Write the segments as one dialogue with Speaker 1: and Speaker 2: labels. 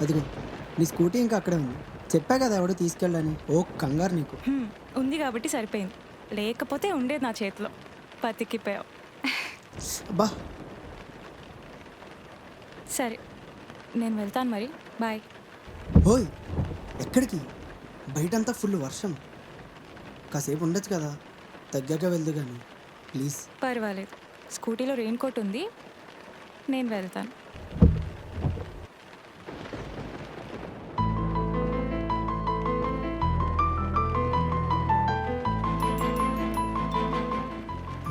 Speaker 1: అదిగో నీ స్కూటీ ఇంకా అక్కడే ఉంది. చెప్పా కదా ఎవడో తీసుకెళ్ళని. ఓ కంగారు నీకు.
Speaker 2: ఉంది కాబట్టి సరిపోయింది. లేకపోతే ఉండేది నా చేతిలో. బతికిపోయావు.
Speaker 1: అబ్బా
Speaker 2: సరే, నేను వెళ్తాను మరి. బాయ్.
Speaker 1: ఓయ్ ఎక్కడికి? బయటంతా ఫుల్ వర్షం. కాసేపు ఉండొచ్చు కదా, తగ్గాక వెళ్దు కానీ ప్లీజ్.
Speaker 2: పర్వాలేదు, స్కూటీలో రెయిన్ కోట్ ఉంది. నేను వెళ్తాను.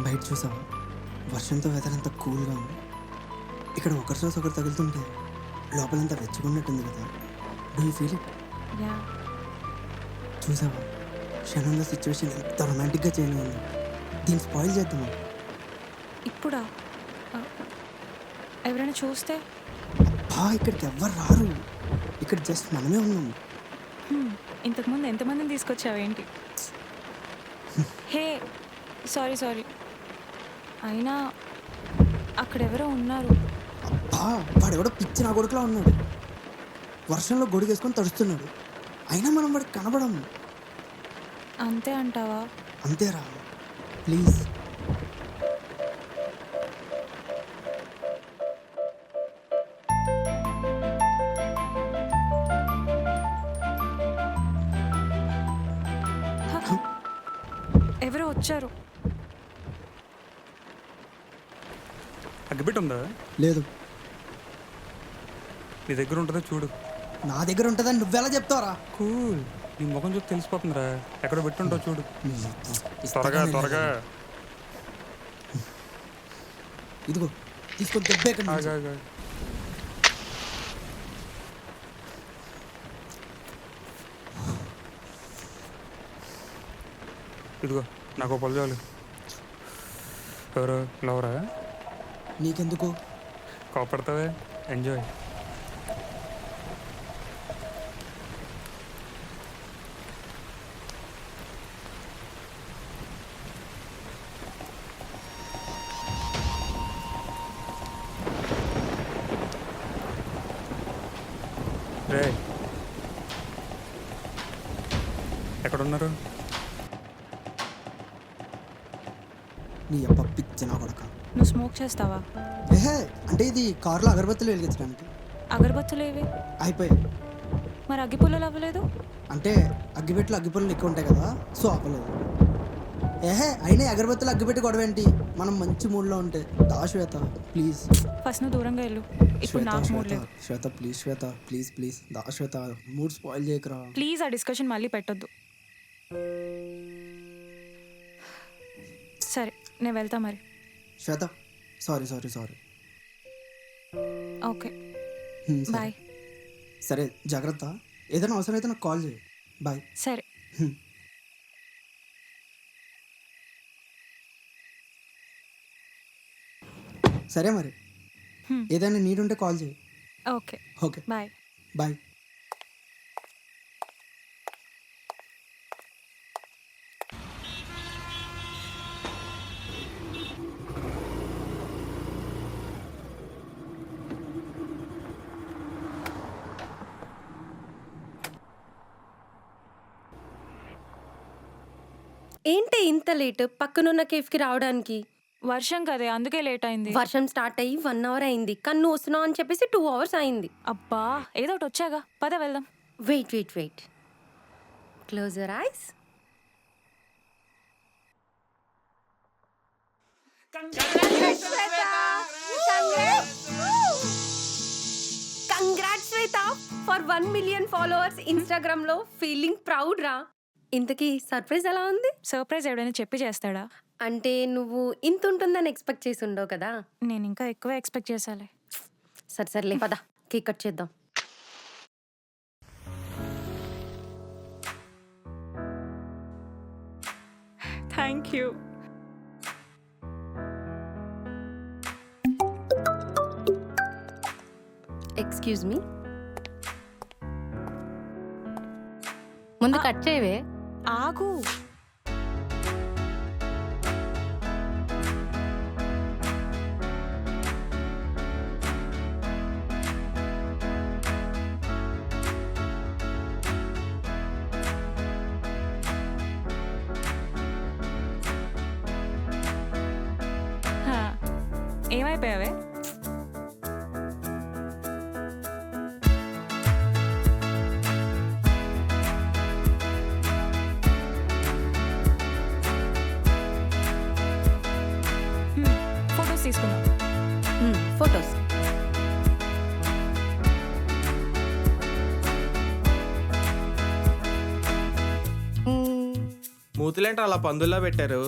Speaker 1: బయట చూసావా, వర్షంతో వెదర్ అంతా కూల్గా ఉంది. ఇక్కడ ఒకరి రోజు ఒకరు తగులుతుంటే లోపలంతా వెచ్చుకున్నట్టుంది కదా. Do you feel it?
Speaker 2: Yeah.
Speaker 1: చూసావా, క్షణంలో సిచ్యువేషన్ ఎంత రొమాంటిక్గా చేంజ్ అయింది. దీన్ని స్పాయిల్ చేద్దామా?
Speaker 2: ఇప్పుడా? ఆ, ఎవరైనా చూస్తే?
Speaker 1: ఇక్కడికి ఎవ్వరు రారు. ఇక్కడ జస్ట్ మనమే ఉన్నాం.
Speaker 2: ఇంతకుముందు ఎంతమందిని తీసుకొచ్చావేంటి? హే, సారీ సారీ. అయినా అక్కడెవరో ఉన్నారు.
Speaker 1: వాడెవడో పిచ్చి నా కొడుకులా ఉన్నాడు. వర్షంలో గొడుగేసుకొని తడుస్తున్నాడు. అయినా మనం వాడికి కనబడము.
Speaker 2: అంతే అంటావా?
Speaker 1: అంతేరా, ప్లీజ్.
Speaker 2: ఎవరో వచ్చారు.
Speaker 3: అగ్గిపెట్టి ఉందా?
Speaker 1: లేదు.
Speaker 3: నీ దగ్గర ఉంటుందో చూడు.
Speaker 1: నా దగ్గర ఉంటుందని నువ్వెలా చెప్తావరా?
Speaker 3: కూల్, నీ ముఖం చూసి తెలిసిపోతుందిరా. ఎక్కడ పెట్టుంటావు చూడు. త్వరగా త్వరగా.
Speaker 1: ఇదిగో తీసుకొని దెబ్బే.
Speaker 3: ఇదిగో నాకు పళ్ళు చాలు. ఎవరు లవరా?
Speaker 1: నీకెందుకు?
Speaker 3: కోపడతావే, ఎంజాయ్. రే, ఎక్కడున్నారు?
Speaker 1: నీ అబ్బ పిచ్చి నా కొడక.
Speaker 2: నువ్వు స్మోక్ చేస్తావా?
Speaker 1: ఏహే, అంటే ఇది కారులో అగరబత్తులు వెలిగించడానికి.
Speaker 2: అగరబత్తులు ఏవి?
Speaker 1: అయిపోయాయి.
Speaker 2: మరి అగ్గిపుల్లలు అవ్వలేదు?
Speaker 1: అంటే అగ్గిపెట్టెలు అగ్గిపుల్లలు ఎక్కువ ఉంటాయి కదా, సో ఆపలేదు. ఏహే, అయినా అగరబత్తులు అగ్గిపెట్టి గొడవ ఏంటి? మనం మంచి మూడ్లో ఉంటే. దా శ్వేత ప్లీజ్.
Speaker 2: ఫస్ట్ నువ్వు దూరంగా వెళ్ళు. ఇప్పుడు నాకు మూడ్ లేదు.
Speaker 1: Shweta please, Shweta please please. దా శ్వేత, మూడ్ స్పాయిల్ చేయకరా
Speaker 2: ప్లీజ్. ఆ డిస్కషన్ మళ్ళీ పెట్టొద్దు. సరే, నేను వెళ్తా మరి.
Speaker 1: Shweta sorry sorry sorry.
Speaker 2: Okay,
Speaker 1: సరే.
Speaker 2: బాయ్.
Speaker 1: సరే, జాగ్రత్త. ఏదైనా అవసరం అయితే నాకు కాల్ చేయి. బాయ్.
Speaker 2: సరే.
Speaker 1: సరే మరి, ఏదైనా నీడ్ ఉంటే కాల్ చేయి.
Speaker 2: ఓకే.
Speaker 1: Okay,
Speaker 2: bye.
Speaker 1: బాయ్.
Speaker 4: ఏంటి ఇంత లేట్ పక్కనున్న కేఫ్కి రావడానికి?
Speaker 2: వర్షం కదే, అందుకే లేట్ అయింది.
Speaker 4: వర్షం స్టార్ట్ అయ్యి 1 అవర్ అయింది, కానీ నువ్వు వస్తున్నావు అని చెప్పేసి 2 అవర్స్ అయింది.
Speaker 2: అబ్బా, ఏదో ఒకటి వచ్చాగా, పద వెళ్దాం.
Speaker 4: Wait wait wait, close your eyes. Congrats Shweta for 1 million followers Instagram లో. ఫీలింగ్ ప్రౌడ్ రా. ఇంతకీ సర్ప్రైజ్ ఎలా ఉంది?
Speaker 2: సర్ప్రైజ్ ఎవడైనా చెప్పి చేస్తాడా?
Speaker 4: అంటే నువ్వు ఇంత ఉంటుందని ఎక్స్పెక్ట్ చేసి ఉండవు కదా.
Speaker 2: నేను ఇంకా ఎక్కువ ఎక్స్పెక్ట్ చేసాలే.
Speaker 4: సరే సర్లే, పద కేక్ కట్ చేద్దాం.
Speaker 2: Thank you.
Speaker 4: ఎక్స్క్యూజ్ మీ, ముందు కట్ చేయవే.
Speaker 2: ఆగు. ఏమైపోయావే? ఫొటోస్ తీసుకుందాం.
Speaker 4: ఫొటోస్.
Speaker 5: మూతులేంటి అలా పందుల్లా పెట్టారు?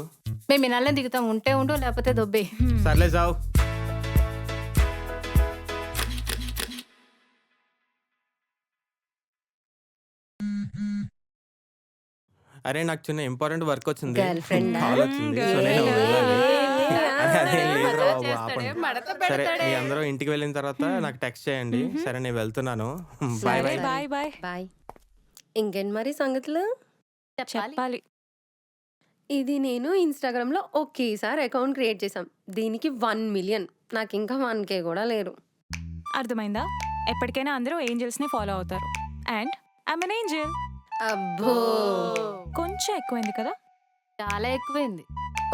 Speaker 6: మేము ఇనాళ్ళని దిగుతాం, ఉంటే ఉండు లేకపోతే దొబ్బే.
Speaker 5: సర్లే జావు. అరే నాకు చిన్న ఇంపార్టెంట్ వర్క్ వచ్చింది.
Speaker 4: Girlfriend ఆ?
Speaker 5: కాల్ వచ్చింది. సో నేను వెళ్ళాలి. అదేం లేదురా బాబు, ఆపండి. సరే మీ అందరూ ఇంటికి వెళ్ళిన తర్వాత నాకు టెక్స్ట్ చేయండి. సరే నేను వెళ్తున్నాను. Bye bye.
Speaker 2: Bye bye.
Speaker 4: Bye. ఇంకేంటి మరి సంగతులు?
Speaker 2: చెప్పాలి.
Speaker 4: ఇది నేను ఇన్స్టాగ్రామ్లో ఒకేసారి అకౌంట్ క్రియేట్ చేశాం. దీనికి 1 మిలియన్. నాకు ఇంకా 1K కూడా లేరు.
Speaker 2: అర్థమైందా? ఎప్పటికైనా అందరూ ఏంజల్స్ని ఫాలో అవుతారు. And I'm N Angel.
Speaker 4: అబ్బో,
Speaker 2: కొంచెం ఎక్కువైంది కదా?
Speaker 6: చాలా ఎక్కువైంది.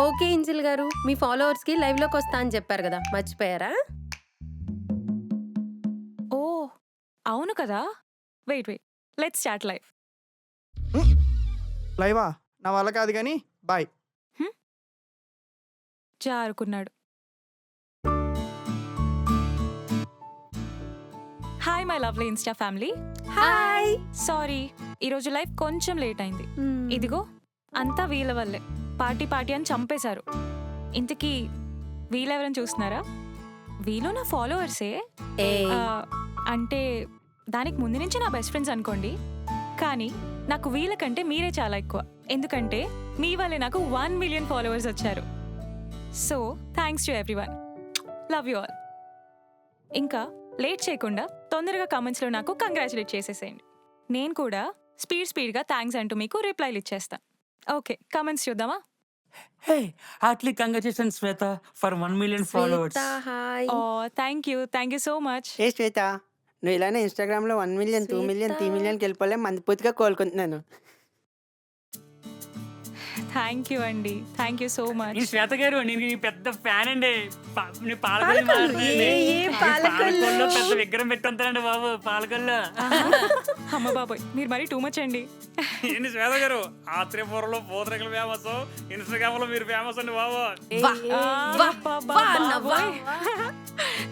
Speaker 4: ఓకే ఏంజల్ గారు, మీ ఫాలోవర్స్కి లైవ్లోకి వస్తా అని చెప్పారు కదా, మర్చిపోయారా?
Speaker 2: ఓ అవును కదా. Wait let's start live.
Speaker 1: లైవా? నా వల్ల కాదు కానీ బాయ్.
Speaker 2: జారుకున్నాడు. Hi my lovely Insta family.
Speaker 4: Hi.
Speaker 2: Sorry, ఈరోజు లైవ్ కొంచెం లేట్ అయింది. ఇదిగో అంతా వీళ్ళ వల్లే. పార్టీ అని చంపేశారు. ఇంతకీ వీళ్ళెవరని చూస్తున్నారా? వీళ్ళు నా ఫాలోవర్సే. అంటే దానికి ముందు నుంచి నా బెస్ట్ ఫ్రెండ్స్ అనుకోండి. కానీ నాకు వీళ్ళకంటే మీరే చాలా ఎక్కువ. ఎందుకంటే మీ వల్లే నాకు 1 మిలియన్ ఫాలోవర్స్ వచ్చారు. So thanks to everyone. Love you all. ఇంకా లేట్ చేయకుండా తొందరగా కామెంట్స్లో నాకు కంగ్రాచులేట్ చేసేసేయండి. నేను కూడా స్పీడ్గా థ్యాంక్స్ అంటూ మీకు రిప్లైలు ఇచ్చేస్తాను. ఓకే, కామెంట్స్ చూద్దామా?
Speaker 7: Hey, heartily congratulations, Sweta, for 1 million followers.
Speaker 4: Hi.
Speaker 2: ఓ థ్యాంక్ యూ సో మచ్.
Speaker 8: ఏ శ్వేత, నువ్వు ఇలానే ఇన్స్టాగ్రామ్లో 1 మిలియన్ 2 మిలియన్ 3 మిలియన్కి వెళ్ళిపోలే మనస్ఫూర్తిగా కోలుకుంటున్నాను.
Speaker 2: థ్యాంక్ యూ అండి, థ్యాంక్ యూ సో మచ్.
Speaker 7: ఈ శ్వేత గారు నేను ఈ పెద్ద ఫ్యాన్ అండి. నీ
Speaker 4: పాలకొల్లు, ఏ పాలకొల్లు?
Speaker 7: పాలకొల్లో పెద్ద విగ్రహం పెట్టుంటారండి బాబు, పాలకొల్లో.
Speaker 2: అమ్మ బాబోయ్, మీరు మరీ టూ మచ్ అండి.
Speaker 3: ఏంటి శ్వేత గారు, ఆత్రేయపురంలో పూతరేకులు ఫేమస్, ఇన్స్టాగ్రామ్ లో మీరు ఫేమస్ అండి బాబు.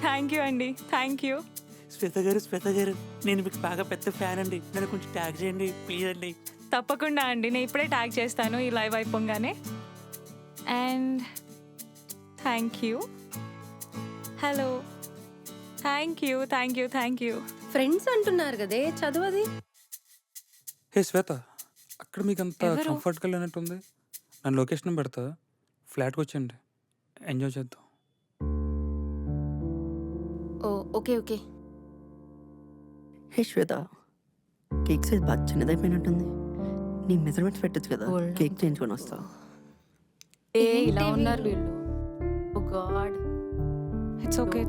Speaker 2: థ్యాంక్ యూ అండి, థ్యాంక్ యూ.
Speaker 7: శ్వేత గారు నేను మీకు బాగా పెద్ద ఫ్యాన్ అండి. నన్ను కొంచెం ట్యాగ్ చేయండి ప్లీజ్ అండి.
Speaker 2: తప్పకుండా అండి, నేను ఇప్పుడే ట్యాగ్ చేస్తాను ఈ లైవ్ అయిపోగానే. And thank you. Hello, thank you.
Speaker 4: Friends అంటున్నారు కదే, చదువది.
Speaker 3: హే శ్వేత, అక్కడ మీకు అంత
Speaker 2: ఎవరు?
Speaker 3: కంఫర్ట్గా లేనట్టుంది. నన్ను లొకేషన్ పెడతా, ఫ్లాట్కి వచ్చేయండి, ఎంజాయ్ చేద్దాం.
Speaker 4: ఓకే.
Speaker 1: హే శ్వేత, కేక్ సైజ్ బాగా చిన్నదైపోయినట్టుంది. నీ మెజర్మెంట్స్ పెట్టచ్చు కదా, కేక్ చేయించుకొని వస్తా.
Speaker 6: ఇలా ఉన్నారు వీళ్ళు. Oh God.
Speaker 2: It's okay.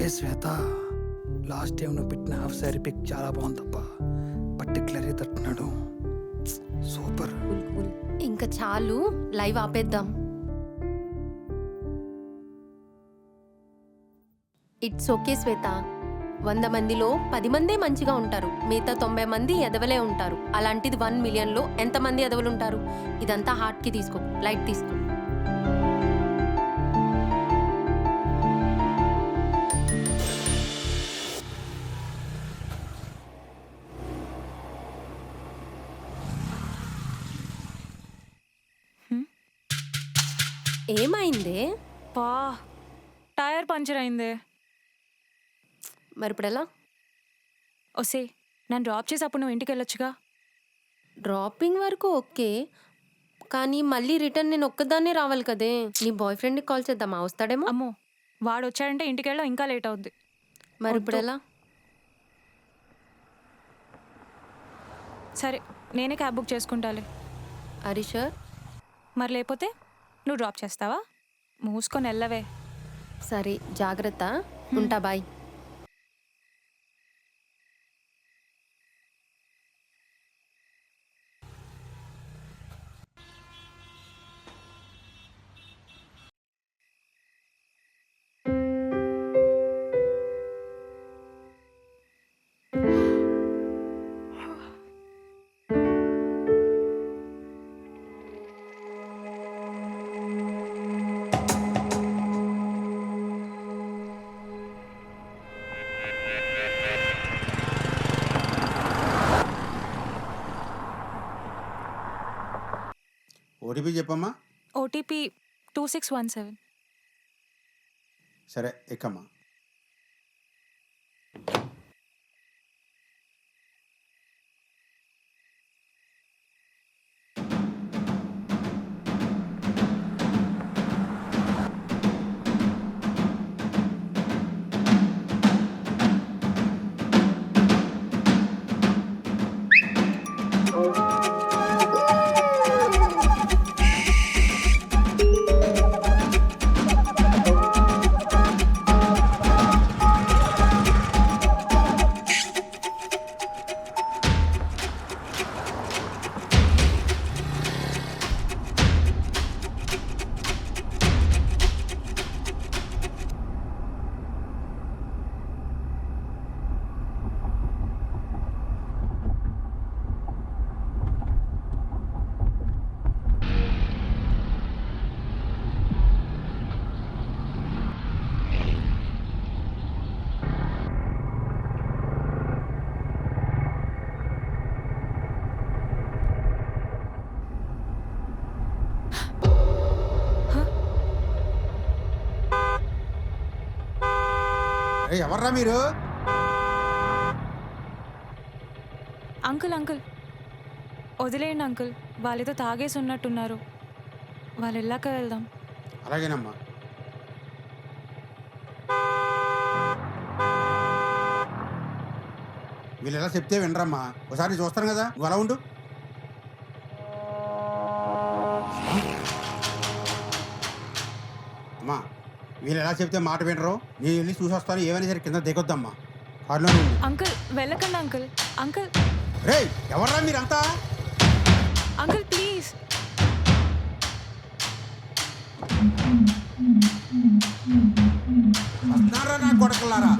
Speaker 9: ఏ శ్వేత, లాస్ట్ టైం నువ్వు పెట్టిన హాఫ్ సారీ పిక్ చాలా బాగుందప్ప. పర్టికులర్గా తట్టున్నాడు, సూపర్.
Speaker 4: ఇంకా చాలు, లైవ్ ఆపేద్దాం. ఇట్స్ ఓకే శ్వేత, 100 మందిలో 10 మందే మంచిగా ఉంటారు, మిగతా 90 మంది ఎదవలే ఉంటారు. అలాంటిది 1 మిలియన్లో ఎంతమంది ఎదవలు ఉంటారు? ఇదంతా హార్ట్కి తీసుకో, లైట్ తీసుకో. ఏమైందే?
Speaker 2: పా, టైర్ పంచర్ అయిందే.
Speaker 4: మరి ఇప్పుడు ఎలా?
Speaker 2: ఒసే, నన్ను డ్రాప్ చేసి అప్పుడు నువ్వు ఇంటికి వెళ్ళొచ్చుగా.
Speaker 4: డ్రాపింగ్ వరకు ఓకే, కానీ మళ్ళీ రిటర్న్ నేను ఒక్కదాన్నే రావాలి కదే. నీ బాయ్ ఫ్రెండ్కి కాల్ చేద్దామా, వస్తాడేమో.
Speaker 2: అమ్మో, వాడు వచ్చాడంటే ఇంటికి వెళ్ళడం ఇంకా లేట్ అవుద్ది.
Speaker 4: మరి ఇప్పుడు ఎలా?
Speaker 2: సరే, నేనే క్యాబ్ బుక్ చేసుకుంటాలే.
Speaker 4: హరీషర్,
Speaker 2: మరి లేకపోతే నువ్వు డ్రాప్ చేస్తావా? మూసుకొని వెళ్ళవే.
Speaker 4: సరే, జాగ్రత్త, ఉంటా, బాయ్.
Speaker 10: ఓటీపీ చెప్పమ్మా.
Speaker 2: ఓటీపీ 2617.
Speaker 10: సరే ఎక్కమ్మా. ఎవర్రా మీరు?
Speaker 2: అంకుల్ అంకుల్ వదిలేయండి అంకుల్, వాళ్ళేదో తాగేసి ఉన్నట్టున్నారు. వాళ్ళు వెళ్ళాక వెళ్దాం.
Speaker 10: అలాగేనమ్మా. వీళ్ళు ఎలా చెప్తే వినరమ్మా. ఒకసారి చూస్తాను కదా, నువ్వు అలా ఉండు. అమ్మా వీళ్ళు ఎలా చెప్తే మాట వినరు. నేను వెళ్ళి చూసి వస్తాను. ఏమైనా సరే కింద దిగొద్దమ్మా. కారులో ఉండు.
Speaker 2: అంకుల్ వెళ్ళకండి అంకుల్. అంకుల్
Speaker 10: రేయ్ ఎవర్రా మీరంతా?
Speaker 2: Uncle please.
Speaker 10: వస్తున్నారా నా కొడకలారా?